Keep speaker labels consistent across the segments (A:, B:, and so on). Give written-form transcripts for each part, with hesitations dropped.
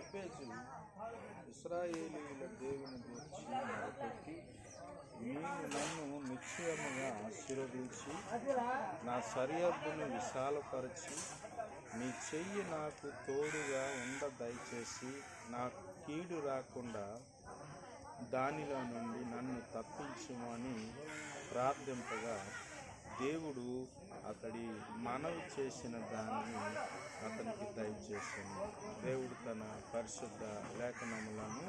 A: ఎబ్బేజు ఇశ్రాయేలీయుల దేవుని గురించి మొదలుపెట్టి, నీవు నన్ను నిశ్చయముగా ఆశీర్వదించి నా సరిహద్దును విశాలపరిచి నీ చెయ్యి నాకు తోడుగా దయచేసి నాకు కీడు రాకుండా దానిలో నుండి నన్ను తప్పించుమని ప్రార్థింపగా దేవుడు అతడి మనవి చేసిన దానిని అతనికి దయచేసింది. దేవుడు తన పరిశుద్ధ లేఖనములను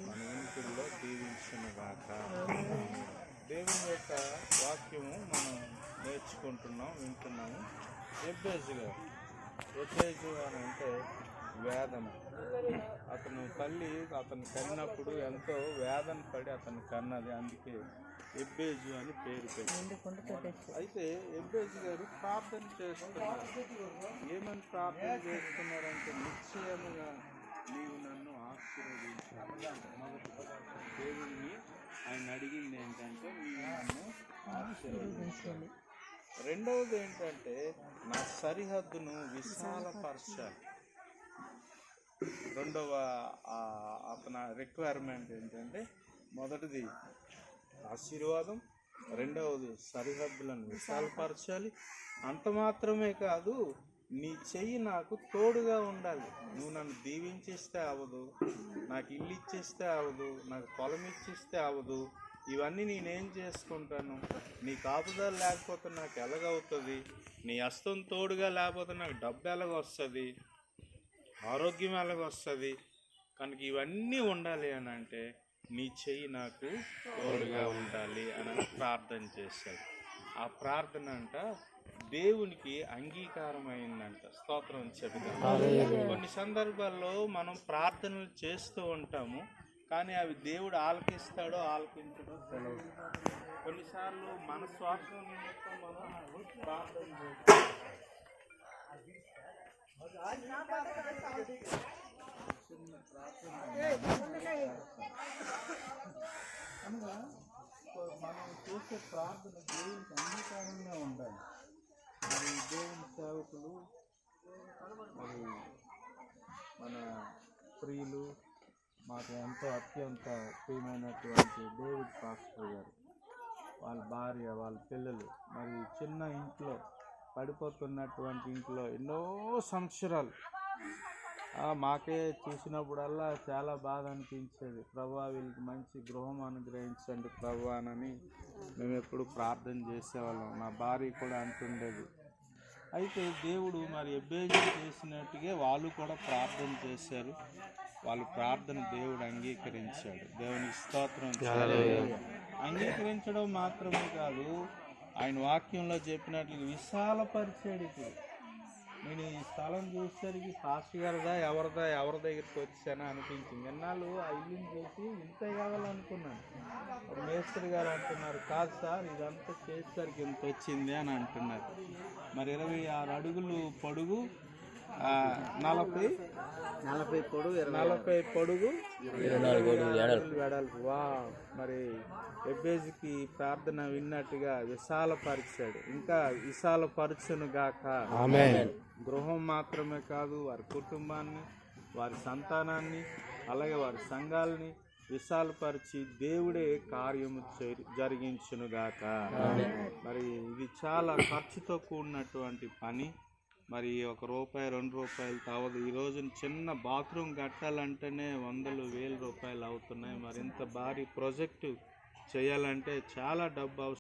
A: మన ఇంటిల్లో దీవించునుగాక. దేవుని యొక్క వాక్యము మనం నేర్చుకుంటున్నాం, వింటున్నాము. ఎబ్బేజు అని అంటే వేదన. అతను తల్లి అతను కన్నప్పుడు ఎంతో వేదన పడి అతను కన్నది, అందుకే ఎబ్బేజు అని పేరు పెట్టారు. అయితే ఎబ్బేజు గారు ప్రార్థన చేస్తున్నారు. ఏమని ప్రార్థన చేస్తున్నారంటే, నిశ్చయముగా నీవు నన్ను ఆశీర్వదించాలి. దేవుడిని ఆయన అడిగింది ఏంటంటే, నీవు నన్ను ఆశీర్వదించాలి. రెండవది ఏంటంటే, నా సరిహద్దును విశాలపరచాలి. రెండవ అతని రిక్వైర్మెంట్ ఏంటంటే, మొదటిది ఆశీర్వాదం, రెండవది సరిహద్దులను విశాలపరచాలి. అంత మాత్రమే కాదు, నీ చెయ్యి నాకు తోడుగా ఉండాలి. నువ్వు నన్ను దీవించిస్తే అవ్వదు, నాకు ఇల్లు ఇచ్చిస్తే అవ్వదు, నాకు పొలం ఇచ్చిస్తే అవ్వదు. ఇవన్నీ నేనేం చేసుకుంటాను? నీ కాపుదల లేకపోతే నాకు ఎలాగవుతుంది? నీ హస్తం తోడుగా లేకపోతే నాకు డబ్బు ఎలాగొస్తుంది, ఆరోగ్యం ఎలాగొస్తుంది? కనుక ఇవన్నీ ఉండాలి అని అంటే నీ చెయ్యి నాకు తోడుగా ఉండాలి అని ప్రార్థన చేశాడు. ఆ ప్రార్థన అంట దేవునికి అంగీకారం అయిందంట. స్తోత్రం చెబుతాం. కొన్ని సందర్భాల్లో మనం ప్రార్థనలు చేస్తూ ఉంటాము, కానీ అవి దేవుడు ఆలకిస్తాడో ఆలకించడో తెలియదు. కొన్నిసార్లు మన స్వార్థం నిమిత్తం మనం ప్రార్థన చేస్తాం. అనగా మనం చేసే ప్రార్థన దేవునికి అంగీకారంగా ఉండాలి. మరి దేవుని సేవకులు, మరి మన ప్రియులు, మాకు ఎంతో అత్యంత ప్రియమైనటువంటి డేవిడ్ పాస్టర్ గారు, వాళ్ళ భార్య, వాళ్ళ పిల్లలు, మరి చిన్న ఇంట్లో పడిపోతున్నటువంటి ఇంట్లో ఎన్నో సంవత్సరాలు మాకే చూసినప్పుడల్లా చాలా బాధ అనిపించేది. ప్రభువా వీళ్ళకి మంచి గృహం అనుగ్రహించండి ప్రభువా అని మేము ఎప్పుడు ప్రార్థన చేసేవాళ్ళం. నా భార్య కూడా అంటుండేది. అయితే దేవుడు మరి ఎబ్బేజు చేసినట్టుగా వాళ్ళు కూడా ప్రార్థన చేశారు. వాళ్ళ ప్రార్థన దేవుడు అంగీకరించాడు. దేవునికి స్తోత్రం. అంగీకరించడం మాత్రమే కాదు, ఆయన వాక్యంలో చెప్పినట్లు విశాలపరిచాడు. ఇప్పుడు నేను ఈ స్థలం చూసేసరికి పాస్టర్ గారిదా ఎవరి దగ్గరికి వచ్చానా అనిపించింది. ఎన్నాళ్ళు ఆ ఇల్లుని చూసి ఇంత కావాలనుకున్నాను. మేస్త్రి గారు అంటున్నారు, కాదు సార్ ఇదంతా చేసేసరికి ఇంత వచ్చింది అని అంటున్నారు. మరి 26 అడుగులు పొడుగు, 40 పొడుగు, 24 వెడల్పు. వా, మరి ఎబ్బేజుకి ప్రార్థన విన్నట్టుగా విశాలపరిచాడు. ఇంకా విశాలపరచును గాక. గృహం మాత్రమే కాదు, వారి కుటుంబాన్ని, వారి సంతానాన్ని, అలాగే వారి సంఘాలని విశాలపరిచి దేవుడే కార్యము జరిగించునుగాక. మరి ఇది చాలా ఖర్చుతో కూడినటువంటి పని. మరి ₹1, ₹2 అవ్వదు. ఈరోజు చిన్న బాత్రూమ్ కట్టాలంటేనే 100,000, 1,000 రూపాయలు అవుతున్నాయి. మరి ఇంత భారీ ప్రాజెక్టు చేయాలంటే చాలా డబ్బు అవసరం.